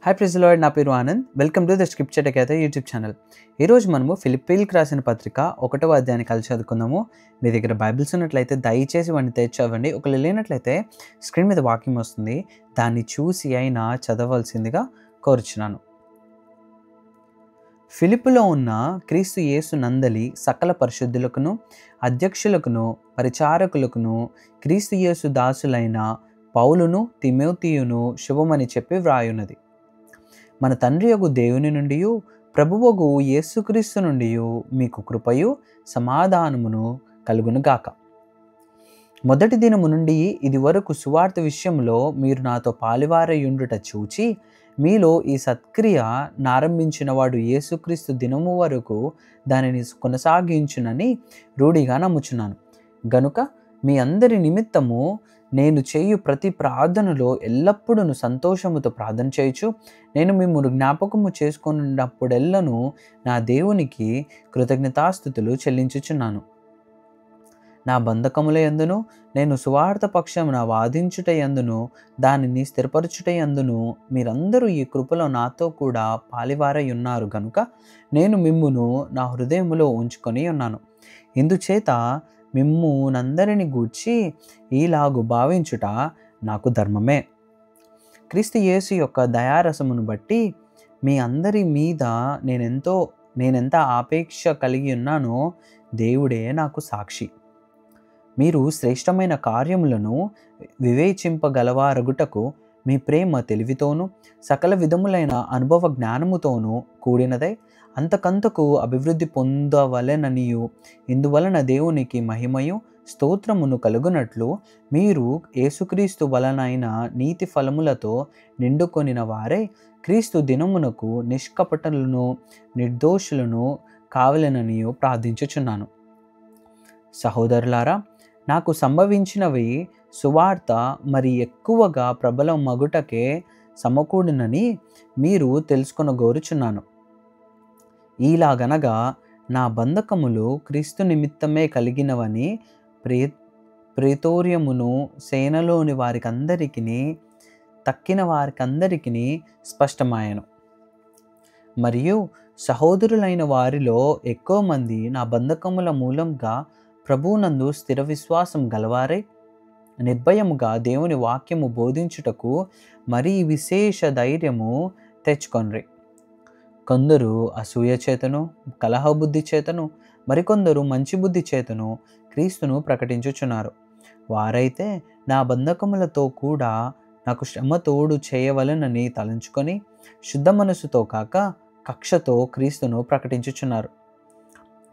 Hi praise the lord. నా పేరు Anand. Welcome to the scripture tech YouTube channel. ఈరోజు మనము ఫిలిప్పీలకు రాసిన పత్రిక 1వ అధ్యాయాన్ని కలిసి చదువుకుందాము. మీ దగ్గర బైబిల్స్ ఉన్నట్లయితే దయచేసి వాటిని తెచ్చి చదవండి. ఒకవేళ లేనట్లయితే స్క్రీన్ మీద వాక్యం వస్తుంది, దాన్ని చూసి అయినా చదవలసిందిగా కోరుచున్నాను. ఫిలిప్పులో ఉన్న క్రీస్తు యేసు నందలి సకల పరిశుద్ధులకును, అధ్యక్షులకును, పరిచారకులకును, క్రీస్తు యేసు దాసులైన పౌలును, తిమోతియును శుభమని చెప్పి వ్రాయున్నది. మన తండ్రి యగు దేవుని నుండి, ప్రభువగు యేసుక్రీస్తు నుండి మీకు కృపయు సమాధానమును కలుగునుగాక. మొదటి దినము నుండి ఇది వరకు సువార్త విషయంలో మీరు నాతో పాలివారయుండుట చూచి, మీలో ఈ సత్క్రియ నారంభించిన వాడు యేసుక్రీస్తు దినము వరకు దానిని కొనసాగించునని రూఢిగా నమ్ముచున్నాను. గనుక మీ అందరి నిమిత్తము నేను చేయు ప్రతి ప్రార్థనలో ఎల్లప్పుడూ సంతోషముతో ప్రార్థన చేయుచు, నేను మిమ్మల్ని జ్ఞాపకము చేసుకున్నప్పుడెల్లను నా దేవునికి కృతజ్ఞతాస్తుతులు చెల్లించుచున్నాను. నా బంధకముల యందును, నేను సువార్త పక్షమున వాదించుట యందును, దానిని స్థిరపరచుట యందును మీరందరూ ఈ కృపలో నాతో కూడా పాలివారై ఉన్నారు గనుక నేను మిమ్మును నా హృదయములో ఉంచుకొని ఉన్నాను. ఇందుచేత మిమ్మునందరిని గూర్చి ఈలాగు భావించుట నాకు ధర్మమే. క్రీస్తు యేసు యొక్క దయారసమును బట్టి మీ అందరి మీద నేనెంత ఆపేక్ష కలిగి ఉన్నానో దేవుడే నాకు సాక్షి. మీరు శ్రేష్టమైన కార్యములను వివేచింపగలవారగుటకు మీ ప్రేమ తెలివితోనూ సకల విధములైన అనుభవ జ్ఞానముతోనూ కూడినదై అంతకంతకు అభివృద్ధి పొందవలెననియు, ఇందువలన దేవునికి మహిమయు స్తోత్రమును కలుగునట్లు మీరు యేసుక్రీస్తు వలనైన నీతి ఫలములతో నిండుకొనిన వారై క్రీస్తు దినమునకు నిష్కపటులను నిర్దోషులను కావలెననియు ప్రార్థించుచున్నాను. సహోదరులారా, నాకు సంభవించినవి సువార్త మరి ఎక్కువగా ప్రబలం మగుటకే సమకూడినని మీరు తెలుసుకొనగోరుచున్నాను. ఈలాగనగా నా బంధకములు క్రీస్తు నిమిత్తమే కలిగినవని ప్రేతోర్యమును సేనలోని వారికందరికీ తక్కిన వారికందరికీ స్పష్టమాయను. మరియు సహోదరులైన వారిలో ఎక్కువ మంది నా బంధకముల మూలంగా ప్రభువునందు స్థిర విశ్వాసం గలవారై నిర్భయముగా దేవుని వాక్యము బోధించుటకు మరీ విశేష ధైర్యము తెచ్చుకొన్రి. కొందరు అసూయ చేతను, కలహబుద్ధి చేతను, మరికొందరు మంచి బుద్ధి చేతను క్రీస్తును ప్రకటించుచున్నారు. వారైతే నా బంధకములతో కూడా నాకు శ్రమ తోడు చేయవలెనని తలంచుకొని శుద్ధ మనసుతో కాక కక్షతో క్రీస్తును ప్రకటించుచున్నారు.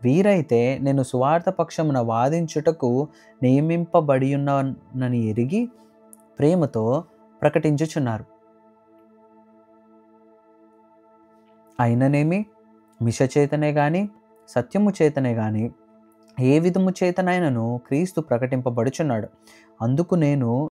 వీరైతే నేను సువార్త పక్షమున వాదించుటకు నియమింపబడియున్నానని ఎరిగి ప్రేమతో ప్రకటించుచున్నారు. అయిననేమి మిష చేతనే గాని సత్యము చేతనే గాని ఏ విధము చేతనైనను క్రీస్తు ప్రకటింపబడుచున్నాడు. అందుకు నేను